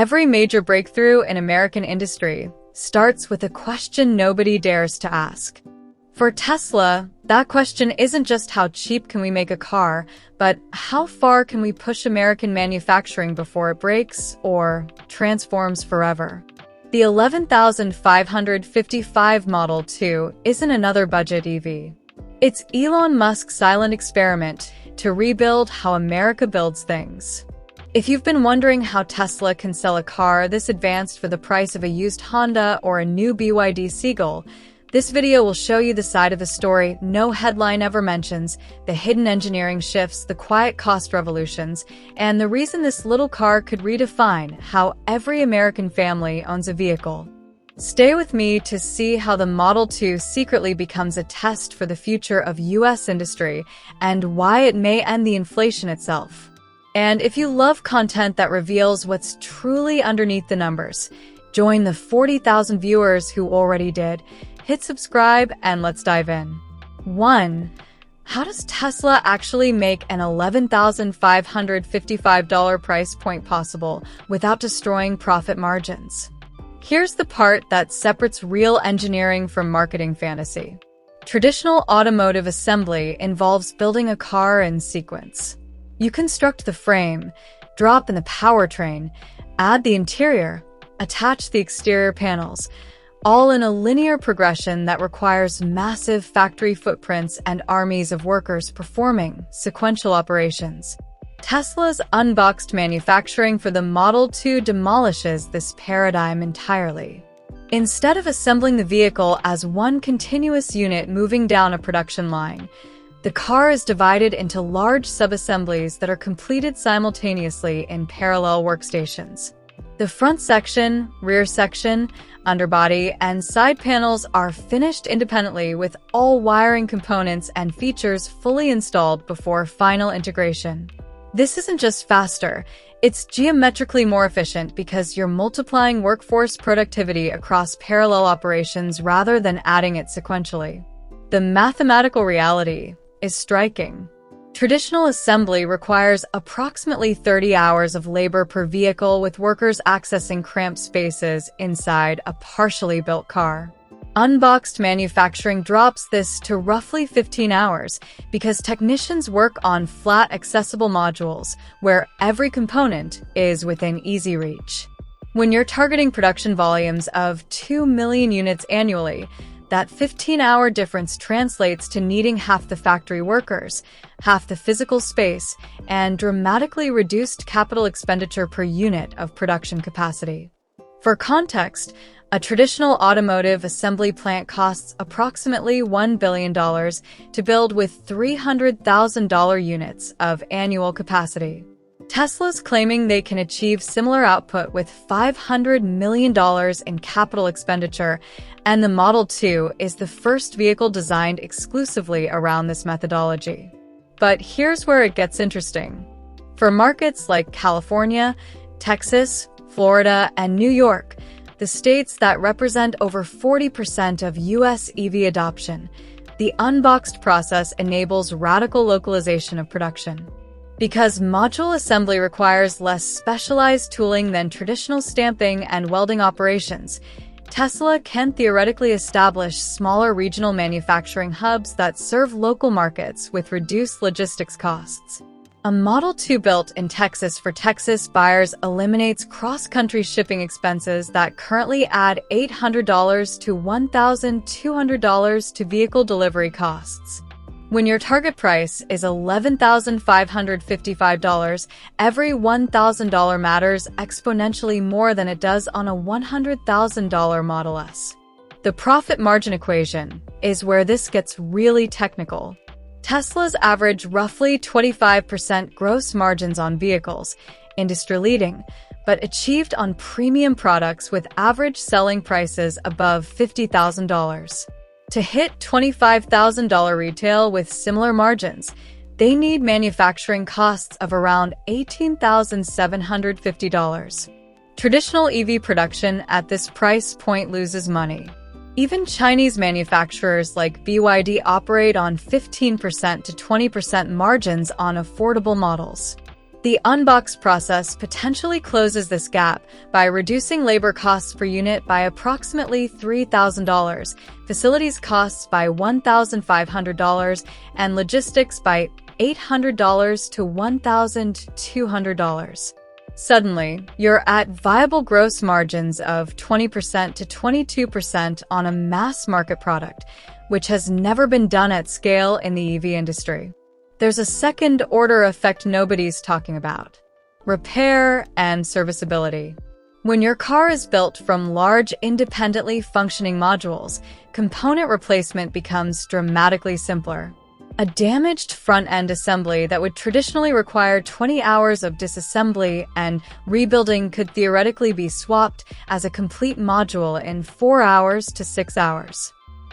Every major breakthrough in American industry starts with a question nobody dares to ask. For Tesla, that question isn't just how cheap can we make a car, but how far can we push American manufacturing before it breaks or transforms forever? The 11,555 Model 2 isn't another budget EV. It's Elon Musk's silent experiment to rebuild how America builds things. If you've been wondering how Tesla can sell a car this advanced for the price of a used Honda or a new BYD Seagull, this video will show you the side of the story no headline ever mentions, the hidden engineering shifts, the quiet cost revolutions, and the reason this little car could redefine how every American family owns a vehicle. Stay with me to see how the Model 2 secretly becomes a test for the future of US industry and why it may end the inflation itself. And if you love content that reveals what's truly underneath the numbers, join the 40,000 viewers who already did. Hit subscribe and let's dive in. 1. How does Tesla actually make an $11,555 price point possible without destroying profit margins? Here's the part that separates real engineering from marketing fantasy. Traditional automotive assembly involves building a car in sequence. You construct the frame, drop in the powertrain, add the interior, attach the exterior panels, all in a linear progression that requires massive factory footprints and armies of workers performing sequential operations. Tesla's unboxed manufacturing for the Model 2 demolishes this paradigm entirely. Instead of assembling the vehicle as one continuous unit moving down a production line, the car is divided into large subassemblies that are completed simultaneously in parallel workstations. The front section, rear section, underbody, and side panels are finished independently with all wiring components and features fully installed before final integration. This isn't just faster, it's geometrically more efficient because you're multiplying workforce productivity across parallel operations rather than adding it sequentially. The mathematical reality is striking. Traditional assembly requires approximately 30 hours of labor per vehicle, with workers accessing cramped spaces inside a partially built car. Unboxed manufacturing drops this to roughly 15 hours because technicians work on flat, accessible modules where every component is within easy reach. When you're targeting production volumes of 2 million units annually, that 15-hour difference translates to needing half the factory workers, half the physical space, and dramatically reduced capital expenditure per unit of production capacity. For context, a traditional automotive assembly plant costs approximately $1 billion to build with $300,000 units of annual capacity. Tesla's claiming they can achieve similar output with $500 million in capital expenditure, and the Model 2 is the first vehicle designed exclusively around this methodology. But here's where it gets interesting. For markets like California, Texas, Florida, and New York, the states that represent over 40% of US EV adoption, the unboxed process enables radical localization of production. Because module assembly requires less specialized tooling than traditional stamping and welding operations, Tesla can theoretically establish smaller regional manufacturing hubs that serve local markets with reduced logistics costs. A Model 2 built in Texas for Texas buyers eliminates cross-country shipping expenses that currently add $800 to $1,200 to vehicle delivery costs. When your target price is $11,555, every $1,000 matters exponentially more than it does on a $100,000 Model S. The profit margin equation is where this gets really technical. Tesla's average roughly 25% gross margins on vehicles, industry-leading, but achieved on premium products with average selling prices above $50,000. To hit $25,000 retail with similar margins, they need manufacturing costs of around $18,750. Traditional EV production at this price point loses money. Even Chinese manufacturers like BYD operate on 15% to 20% margins on affordable models. The unbox process potentially closes this gap by reducing labor costs per unit by approximately $3,000, facilities costs by $1,500, and logistics by $800 to $1,200. Suddenly, you're at viable gross margins of 20% to 22% on a mass market product, which has never been done at scale in the EV industry. There's a second-order effect nobody's talking about: repair and serviceability. When your car is built from large, independently functioning modules, component replacement becomes dramatically simpler. A damaged front-end assembly that would traditionally require 20 hours of disassembly and rebuilding could theoretically be swapped as a complete module in 4 hours to 6 hours.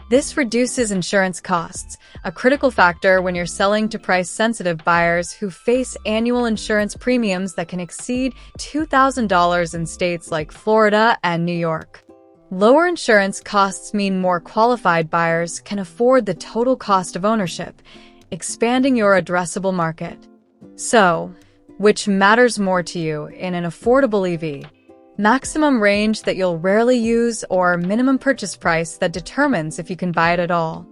This reduces insurance costs, a critical factor when you're selling to price-sensitive buyers who face annual insurance premiums that can exceed $2,000 in states like Florida and New York. Lower insurance costs mean more qualified buyers can afford the total cost of ownership, expanding your addressable market. So, which matters more to you in an affordable EV? Maximum range that you'll rarely use, or minimum purchase price that determines if you can buy it at all?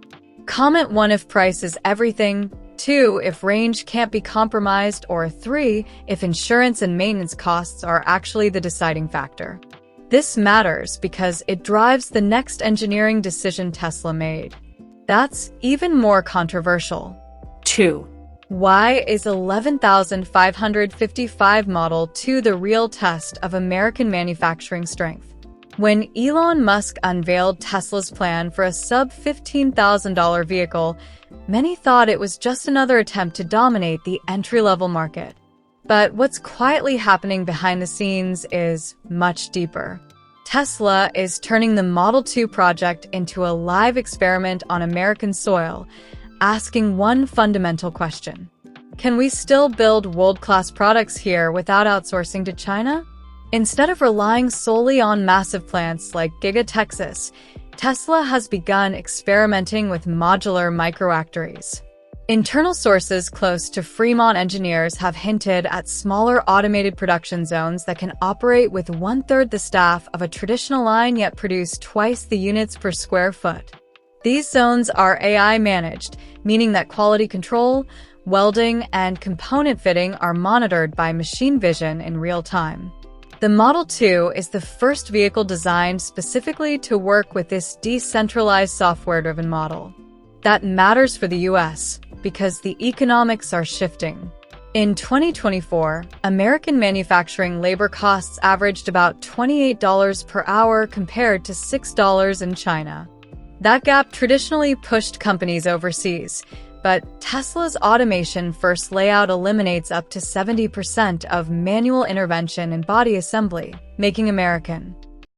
Comment 1 if price is everything, 2 if range can't be compromised, or 3 if insurance and maintenance costs are actually the deciding factor. This matters because it drives the next engineering decision Tesla made. That's even more controversial. 2. Why is 11,555 Model 2 the real test of American manufacturing strength? When Elon Musk unveiled Tesla's plan for a sub-$15,000 vehicle, many thought it was just another attempt to dominate the entry-level market. But what's quietly happening behind the scenes is much deeper. Tesla is turning the Model 2 project into a live experiment on American soil, asking one fundamental question: can we still build world-class products here without outsourcing to China? Instead of relying solely on massive plants like Giga Texas, Tesla has begun experimenting with modular microfactories. Internal sources close to Fremont engineers have hinted at smaller automated production zones that can operate with 1/3 the staff of a traditional line yet produce twice the units per square foot. These zones are AI managed, meaning that quality control, welding, and component fitting are monitored by machine vision in real time. The Model 2 is the first vehicle designed specifically to work with this decentralized software-driven model. That matters for the US because the economics are shifting. In 2024, American manufacturing labor costs averaged about $28 per hour compared to $6 in China. That gap traditionally pushed companies overseas, but Tesla's automation-first layout eliminates up to 70% of manual intervention in body assembly, making American